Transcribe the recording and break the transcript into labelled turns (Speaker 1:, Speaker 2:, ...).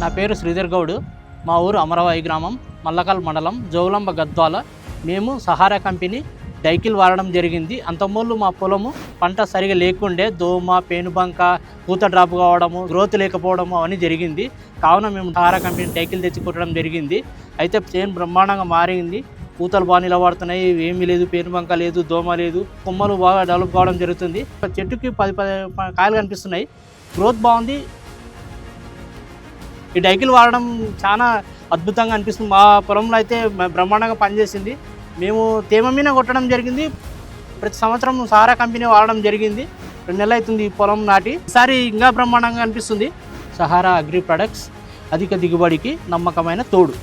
Speaker 1: నా పేరు శ్రీధర్ గౌడ్. మా ఊరు అమరవాయి గ్రామం, మల్లకల్ మండలం, జోగులాంబ గద్వాల. మేము సహారా కంపెనీ డైకిల్ వాడడం జరిగింది. అంతమూళ్ళు మా పొలము పంట సరిగా లేకుండే, దోమ, పేనుబంక, పూత డ్రాప్ కావడము, గ్రోత్ లేకపోవడము అవన్నీ జరిగింది. కావున మేము సహారా కంపెనీ డైకిల్ తెచ్చి కొట్టడం జరిగింది. అయితే చేను బ్రహ్మాండంగా మారింది. పూతలు బాగా నిలబడుతున్నాయి, ఏమీ లేదు, పేనుబంక లేదు, దోమ లేదు, కొమ్మలు బాగా డెవలప్ కావడం జరుగుతుంది. చెట్టుకి 10 కాయలు కనిపిస్తున్నాయి. గ్రోత్ బాగుంది. ఈ డైకిల్ వాడడం చాలా అద్భుతంగా అనిపిస్తుంది. మా పొలంలో అయితే బ్రహ్మాండంగా పనిచేసింది. మేము తేమ మీద కొట్టడం జరిగింది. ప్రతి సంవత్సరం సహారా కంపెనీ వాడడం జరిగింది. 2 నెలలు అవుతుంది ఈ పొలం నాటి. ఈసారి ఇంకా బ్రహ్మాండంగా అనిపిస్తుంది. సహారా అగ్రి ప్రొడక్ట్స్ అధిక దిగుబడికి నమ్మకమైన తోడు.